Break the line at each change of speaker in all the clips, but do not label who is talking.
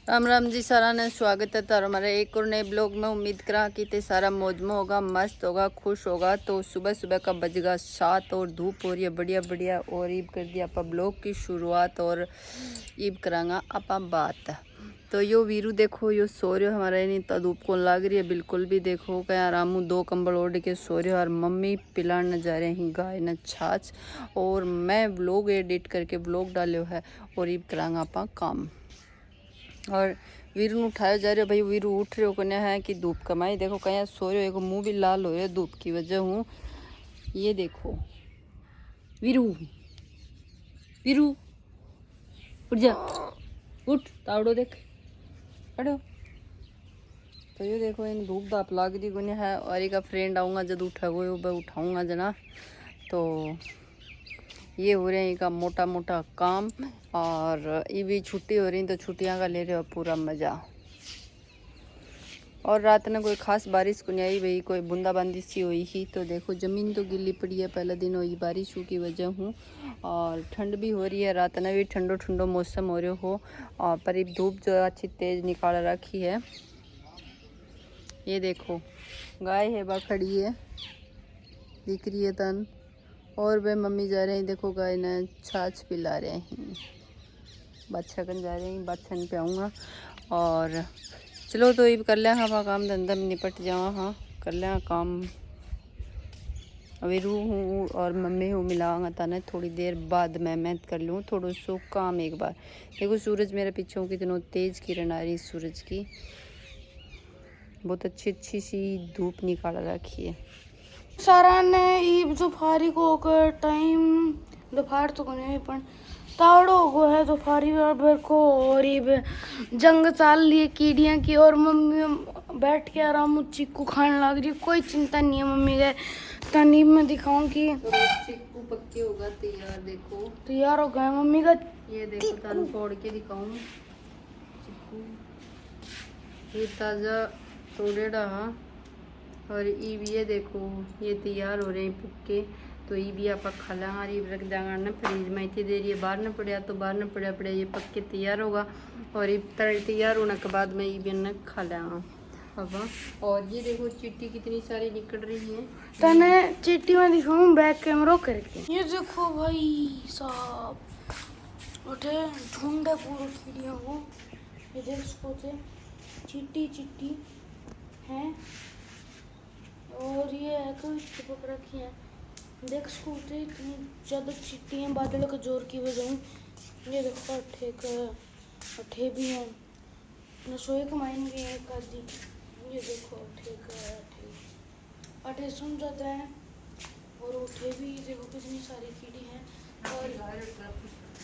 राम राम जी सारा ने स्वागत है तार हमारे एक और नए ब्लॉग में। उम्मीद करा कि ते सारा मौज में होगा, मस्त होगा, खुश होगा। तो सुबह सुबह का बजगा 7 और धूप हो रही है बढ़िया बढ़िया। और ईब कर दिया आप ब्लॉग की शुरुआत और ईब करांगा आप बात। तो यो वीरू देखो यो सो रहे हो हमारा, नहीं तो धूप को लग रही है बिल्कुल भी। देखो क्या रामू 2 कंबल ओढ़ के सो रहे हो और मम्मी पिलाने जा रहे हैं गाय न छाछ। और मैं व्लॉग एडिट करके व्लॉग डालो है और ईब करांगा आप काम। और वीरू उठाया जा रहे हो भाई, वीरू उठ रहे हो कन्या है कि धूप कमाई। देखो कहीं सो रहे हो, एक मुंह भी लाल हो रहा है धूप की वजह हूँ। ये देखो वीरू, वीरू उठ जा, उठ तावड़ो देख अड़ो। तो ये देखो इन धूप धाप लाग दी कन्या है। और एक फ्रेंड आऊँगा जब उठा गो उठाऊँगा जना। तो ये हो रहे हैं इनका मोटा मोटा काम। और ये भी छुट्टी हो रही तो छुट्टियां का ले रहे हो पूरा मज़ा। और रात में कोई खास बारिश को नहीं आई भाई, कोई बूंदाबांदी सी हुई ही। तो देखो ज़मीन तो गिल्ली पड़ी है, पहले दिन हुई बारिश की वजह हूँ। और ठंड भी हो रही है, रात में भी ठंडो ठंडो मौसम हो रहे हो। और पर धूप जो अच्छी तेज़ निकाल रखी है। ये देखो गाय है बा खड़ी है, दिख रही है तन। और वे मम्मी जा रहे हैं, देखो गाय ने छाछ पिला रहे हैं। बादशाह कन जा रहे हैं, बादशाह पे आऊँगा। और चलो तो ये कर लिया हाँ काम धंधा में निपट जावा। हाँ कर लिया काम। अभी रू हूँ और मम्मी हूँ मिलाऊंगा ताने थोड़ी देर बाद मैं मेहनत कर लूँ थोड़ा सो काम एक बार। देखो सूरज मेरे पीछे हूँ, कितनी तेज़ किरण आ रही है सूरज की। बहुत अच्छी सी धूप निकाल रखी है।
सारा ने ईब दोपहरी को होकर टाइम दोपहर तो नहीं पर तावड़ो हो है दोपहरी भर को। और ईब जंग चाल लिए कीड़ियाँ की। और मम्मी बैठ के आराम चीकू खाने लग रही। कोई चिंता नहीं है मम्मी के। तनीब में दिखाऊं कि
चीकू पक्के होगा तैयार। देखो
तैयार हो गए मम्मी का।
ये देखो तान फोड़ के दिखाऊं चीकू, ये ताज़ा तोड़ेड़ा। और ये देखो ये तैयार हो रहे हैं पक्के। तो ये भी आप खा लेंगे और ये रख देंगे ना फ्रिज में। इतनी देर ये बाहर न पड़ा तो बाहर न पड़ा ये पक्के तैयार होगा। और ये तैयार होने के बाद में ये भी न खा लेंगे अब। और ये देखो चींटी कितनी सारी निकल रही है।
तने चीटी में दिखाऊं बैक कैमरा करके। ये देखो भाई साहब उठे झुंड है पूरा कीड़ियों को। ये देख सकते थे चीटी है। और ये है तो चिपक रखी है। देख सकते इतनी ज़्यादा चीटी हैं बादल के जोर की वजह। ये देखो अठे भी हैं नशोए कमाएंगे एक आदि। ये देखो अठे सुन जाते हैं। और उठे भी देखो कितनी सारी कीड़ी हैं। और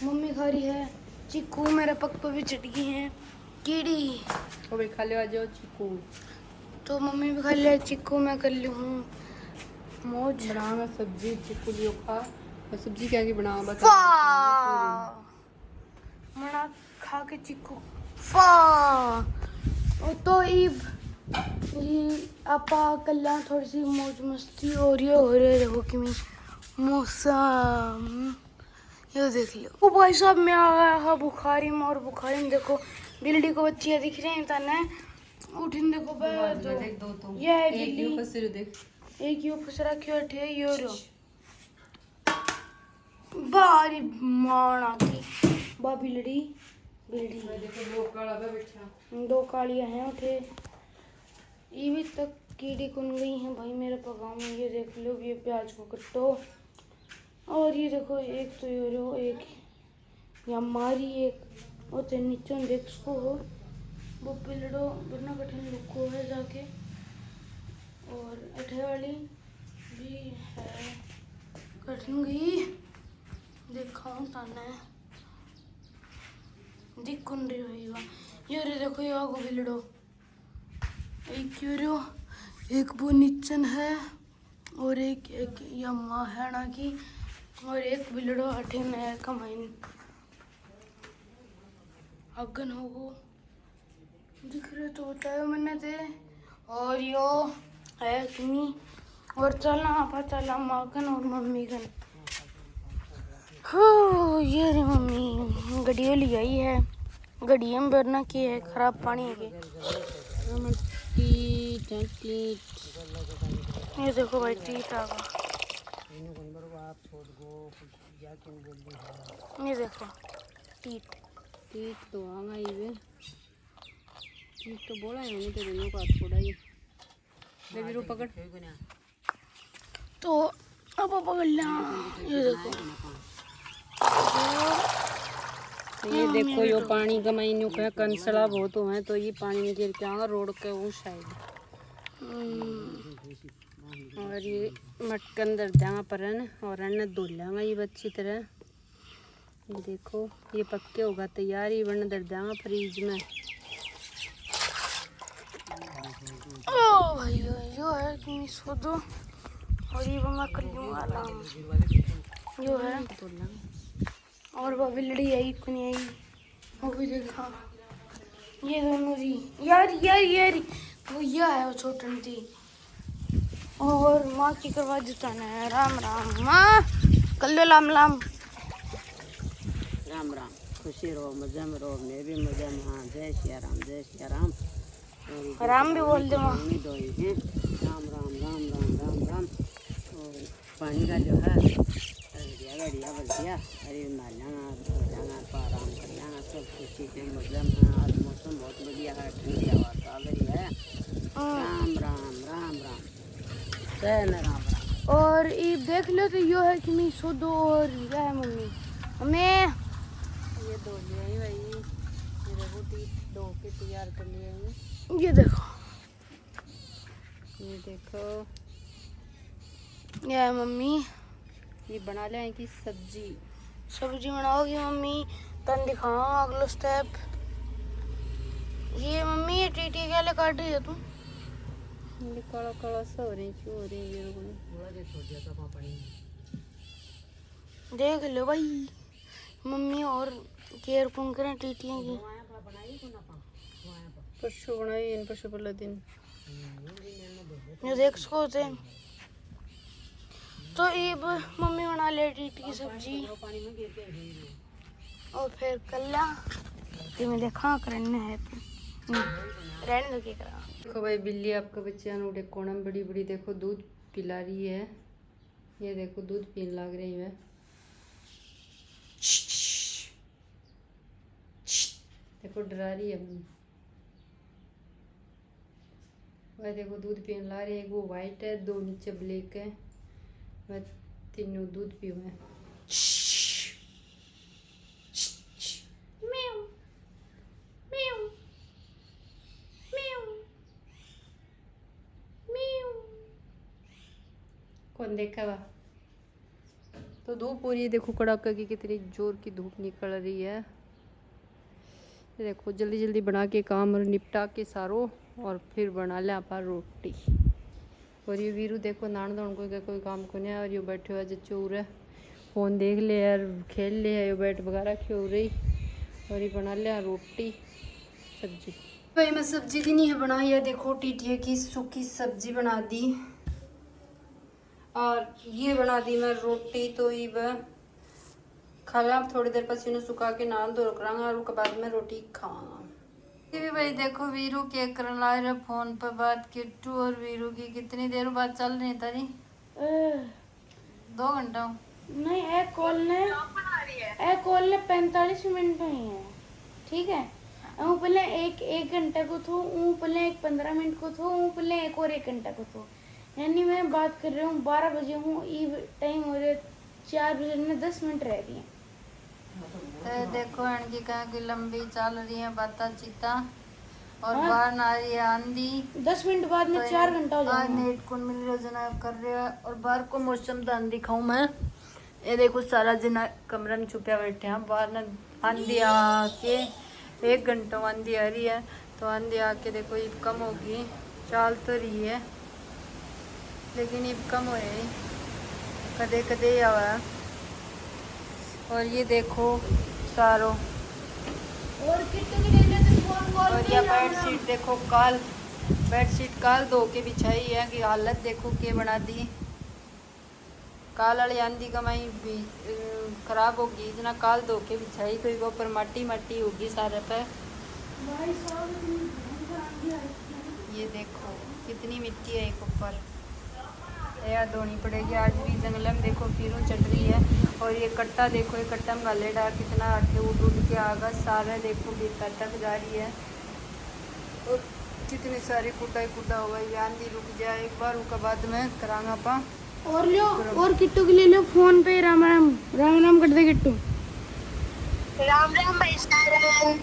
मम्मी खा रही है चीकू, मेरे पग पे भी चढ़ गई हैं कीड़ी।
तो भी खा ले आ जाओ चीकू।
तो मम्मी भी खा लिया चीकू, मैं कर ली हूँ मौज।
बनाऊंगा सब्जी चीकू लियो खा। और सब्जी क्या की बनाऊंगा बता।
मना खा के चीकू फा। तो ईब आपा कल्याण थोड़ी सी मौज मस्ती हो रही है। देखो कि मौसम ये देख लियो। ओ भाई साहब मैं आ गया हाँ बुखारी में। और बुखारी में देखो बिल्ली को बच्चियाँ दिख रही हैं तने उठिन। देखो
दो
ये है
एक
बिल्ली।
फंस देख
एक यो फंस रखियो अठे यो रो बारी माना की बा बिल्ली दो कालियां हैं उठे। ये भी तक कीड़ी कुन गई हैं भाई मेरे पगाम में। ये देख लो ये प्याज को कट्टो। और ये देखो एक तो ये रो एक या मारी एक और नीचे देख सको हो वो पिलड़ो बिना कठिन लुको है जाके। और अठे वाली भी है कठिन गई दिखाऊं ताने दिख कौन रही होगा। ये रे देखो ये आगो बिलड़ो एक यूरो एक वो नीचन है। और एक यम्मा है ना की। और एक बिलड़ो अठे में कमाइन अगन होगो दिख रहे तो बतायो मैंने ते। और यो है किनी। और चलना आपा चला माखन और मम्मी कन। हो ये रे मम्मी गड्डियों ले आई है। गड्डिया में भरना की है खराब पानी है के। ये देखो भाई टीट आ गया। ये देखो टीट
टीट तो आगा ही वे, टीट तो बोला है मैंने तो दोनों का थोड़ा ही ले वीरू पकड़।
तो अब पकड़ लिया। ये देखो
ये देखो यो पानी का महीनों का कंसला बहुत है तो ये पानी में गिर के आगा रोड के उस साइड। और ये मटके अंदर देंगा पर है ना, और अन्य धो लेंगा ये अच्छी तरह। ये देखो ये पक्के होगा तैयार, ही बना दर देंगा फ्रीज में।
ओ भाई यो है कि सो दो और ये मैं कर लूँगा आराम। यो है और वो बिल्ली आई को नहीं आई वो भी देखा। ये दोनों जी यार यार यार वो यह है वो छोटी थी। और माँ की करवा जुटाना है। राम राम माँ कल्लो लाम लाम।
राम राम, खुशी रहो मजा में रहो, मैं भी मजा में। हाँ जय श्री राम, जय श्री राम।
राम भी बोल दो माँ।
राम राम राम राम राम राम। और पानी का जो है बढ़िया बढ़िया, अरे नालाना धोलाना तो आराम कर लेना, सब खुशी के मजा में। आज मौसम बहुत बढ़िया है, ठंडी हवा चल रही है। राम राम राम राम, जय न राम राम।
और ये देख लो तो यो है कि मैं सो दो और यह है मम्मी हमें
ये धो लिया ही भाई, ये रोटी धो के तैयार कर लिया है।
ये देखो
ये देखो
यह है मम्मी।
ये बना ले की सब्जी।
सब्जी बनाओगी मम्मी तन दिखाओ अगला स्टेप। ये मम्मी ये टीटी क्या ले काट रही है तू?
ये काला काला सा हो रही क्यों हो रही है ये लोगों ने?
देख लो भाई मम्मी और केयर कौन करें टीटियाँ की।
परसों बनाई इन परसों पहले दिन।
ये देख सको होते तो ये मम्मी बना ले टीटी की सब्जी और फिर कल्ला कि मैं देखा करना है तो रहने दो क्या करा।
देखो भाई बिल्ली आपका बच्चा उठे कोना में बड़ी बड़ी देखो दूध पिला रही है। ये देखो दूध पीने लग रही है। देखो डरा रही है। वह देखो दूध पीने ला रही है। वो वाइट है, दो नीचे ब्लैक है। वह तीनों दूध पीओ है। कौन देखा वा? तो धूप हो रही है, देखो कड़ाका की कितनी जोर की धूप निकल रही है। ये देखो जल्दी जल्दी बना के काम निपटा के सारो और फिर बना ले आप रोटी। और ये वीरू देखो नान दौड़ कोई काम को नहीं। और ये बैठे हुआ जो चोर है फोन देख ले यार, खेल ले है, ये बैठ वगैरह क्यों रही। और ये बना लिया रोटी सब्जी। भाई मैं सब्जी भी नहीं है बनाई है। देखो टीटिया की सूखी सब्जी बना दी और ये बना दी मैं रोटी। तो ये खाला थोड़ी देर पसीने सुखा के नाल धो रखा और उसके बाद में रोटी खाऊंगा। भी भाई देखो वीरू के करन ला रहे फोन पर बात। किट्टू और वीरू की कितनी देर बाद चल रही है तारी? 2 घंटा
नहीं एक कॉल ने 45 मिनट ही है। ठीक है वो पहले एक घंटा को थो, वो पहले एक 15 मिनट को थो, वो पहले एक और 1 घंटा को थो। यानी मैं बात कर रहा हूँ 12 बजे हूँ। ये टाइम हो रहा है 4 बजे में 10 मिनट रह रही है।
तो देखो इनकी कहाँ की लंबी चल रही है बाता चीता। और बाहर ना रही है आंधी।
10 मिनट बाद में 4 घंटा हो जाएगा।
नेट को मिल रहा जना कर रहे हैं। और बाहर को मौसम दान दिखाऊं मैं। ये देखो सारा जना कमरा में छुपा बैठे हैं। बाहर ना आंधी आके 1 घंटा आंधी आ रही है। तो आंधी आके देखो ये कम होगी, चाल तो रही है लेकिन ये कम हो रही कदे कदे आवा। और ये देखो सारो
और
ये बेडशीट देखो काल, बेडशीट काल धो के बिछाई है कि हालत देखो के बना दी। काल वाली आंधी कमाई भी खराब होगी, इतना काल धो के बिछाई तो इसके ऊपर माटी माटी होगी सारे पे।
भाई साहब इतनी भयंकर आंधी आई थी।
ये देखो कितनी मिट्टी है एक ऊपर, यार धोनी पड़ेगी आज भी। जंगल में देखो फिर चढ़ रही है। और ये कट्टा देखो, ये कट्टा में गाले डाल कितना आटे उठ उठ के आगा सारा देखो बेकार तक जा रही है। और कितनी सारी कुटाई कुटा होगा। ये आंधी रुक जाए एक बार, उसके बाद में करांगा पा।
और लो और किट्टू के ले लो फोन पे। राम राम राम राम कर दे किट्टू।
राम राम भाई सारन।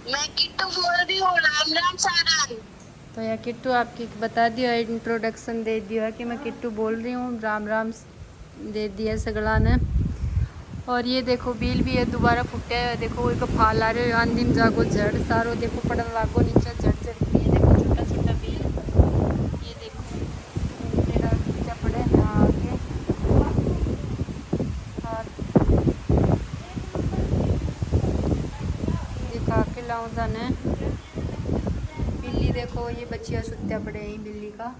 मैं किट्टू बोल रही हूँ। राम राम सारन।
तो यार किट्टू आपकी बता दियो, इंट्रोडक्शन दे दियो है कि मैं किट्टू बोल रही हूँ। राम राम दे दिया सगला ने। और ये देखो बिल भी है दोबारा फुटे है। देखो एक फाल आ रहे आंधी में जागो झड़ सारो देखो पड़न लागो नीचे झड़ झड़ के। ये देखो छोटा छोटा बिल, ये देखो मेरा नीचे पड़े हाँ आगे। और दिखा के लाऊं जाने। बिल्ली देखो ये बच्चियाँ सुत्या पड़े हैं बिल्ली का।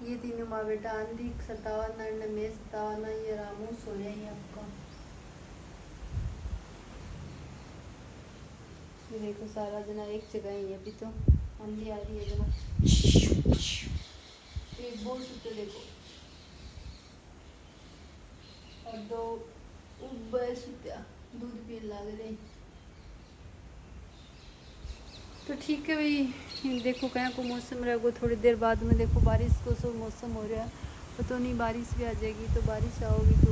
ये तीनों माँ बेटा आंधी सतावा न में सतावा ना, ये रामू सोया ही आपका। ये देखो सारा जना एक जगह ही है। अभी तो आंधी आ रही है जना। एक बोल सुते देखो और दो उबे सुत्या दूध पीने लग रहे। तो ठीक है भाई, देखो कहीं को मौसम रहेगा थोड़ी देर बाद में। देखो बारिश को सो मौसम हो रहा है, पता नहीं बारिश भी आ जाएगी। तो बारिश आओगी तो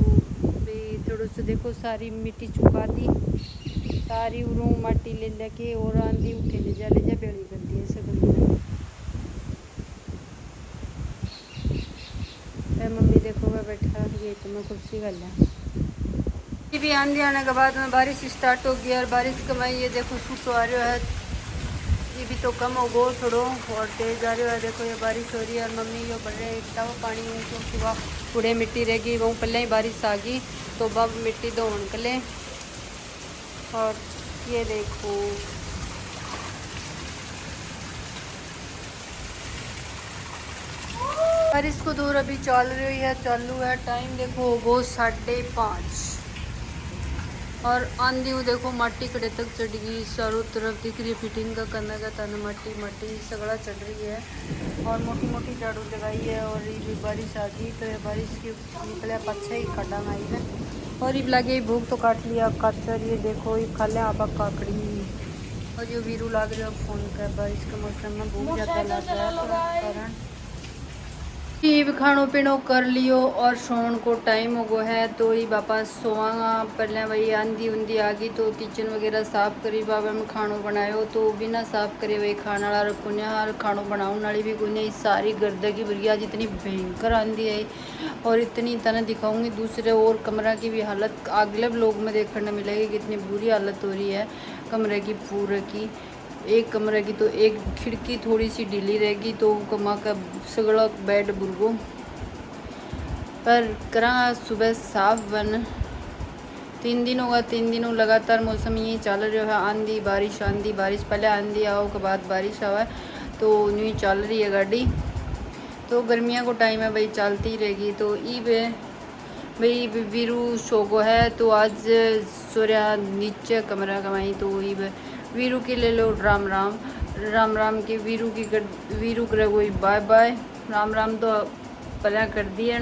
भाई थोड़ा सा देखो सारी मिट्टी चुका दी, सारी उरूँ माटी ले लेके और आंधी उठे ले जा बेड़ी कर दी ऐसे कर। मम्मी देखो मैं बैठा ये तो मैं कुर्सी कर लिया। ये भी आंधी आने के बाद में बारिश स्टार्ट हो गई। और बारिश कमाई ये देखो सूट आ रहा है। ये भी तो कम हो गो थोड़ो और तेज आ रहा है। देखो ये बारिश हो रही है और मम्मी यो बढ़ रहे इतना वो पानी में क्योंकि वह पूरे मिट्टी रहेगी। वो पहले ही बारिश आ गई तो बब मिट्टी दो निकले। और ये देखो बारिश को दूर अभी चल रही है, चालू है। टाइम देखो वो 5:30 और आंधी वो देखो माटी कड़े तक चढ़ गई। चारों तरफ दिख रही है फिटिंग का करने का तन माटी माटी सगड़ा चढ़ रही है। और मोटी मोटी झाड़ू लगाई है। और ये भी बारिश आ गई तो ये बारिश की निकले पच्छा ही खड़ा आई है। और ये लगे भूख तो काट लिया काचर। ये देखो ये खा लें आप काकड़ी। और ये वीरू लाग रहा है फोन का। बारिश के मौसम में भूख ज़्यादा लग रहा है कारण ये खानो पीनो कर लियो। और सोन को टाइम हो गया है तो ये वापस सोवांगा। पहले वही आंधी उंधी आ गई तो किचन वगैरह साफ करी बाबा में खानो बनायो। तो बिना साफ करे वही खाने वाला रखुनिया और खानो बनाने वाली भी गुनिया। सारी गर्दगी भरी आज इतनी भयंकर आंधी आई। और इतनी तरह दिखाऊंगी दूसरे और कमरा की भी हालत अगले लोग में देखने मिलेगी कितनी बुरी हालत हो रही है कमरे की पूरे की। एक कमरे की तो एक खिड़की थोड़ी सी ढीली रहेगी तो कमा का सगड़ा बेड बुरगो पर करा सुबह साफ बन। 3 दिन होगा, 3 दिनों लगातार मौसम यही चल रहा है। आंधी बारिश आंधी बारिश, पहले आंधी आओ के बाद बारिश आवा तो यूँ चल रही है गाड़ी। तो गर्मियों को टाइम है भाई चलती रहेगी। तो ई भाई वीरू शोगो है तो आज सूर्या नीचे कमरा कमाई तो ई वीरू की ले लो राम राम। राम राम की वीरू करे कोई बाय बाय। राम राम तो पहले कर दिए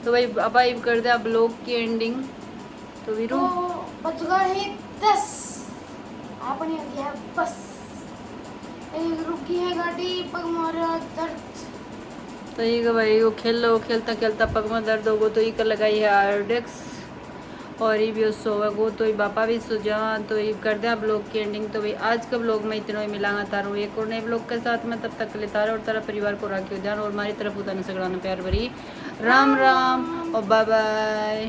तो भाई अब आई कर दिया ब्लॉग की एंडिंग। तो वीरू
तो बच गए 10 आपने गया बस एक रुकी है गाड़ी पग मारा दर्द।
तो ये भाई वो खेलता खेलता पग में दर्द होगो तो ये लगाई है आयोडेक्स। और ये भी सोवेगो तो ये बापा भी सो जा। तो ये कर दिया ब्लॉग की एंडिंग। तो भाई आज का ब्लॉग में इतना ही मिलांगा तारो एक और नए ब्लॉग के साथ में। तब तक के लिए तारा और तारा परिवार को राखी हो ध्यान और हमारी तरफ उतारने से प्यार भरी राम राम और बाय बाय।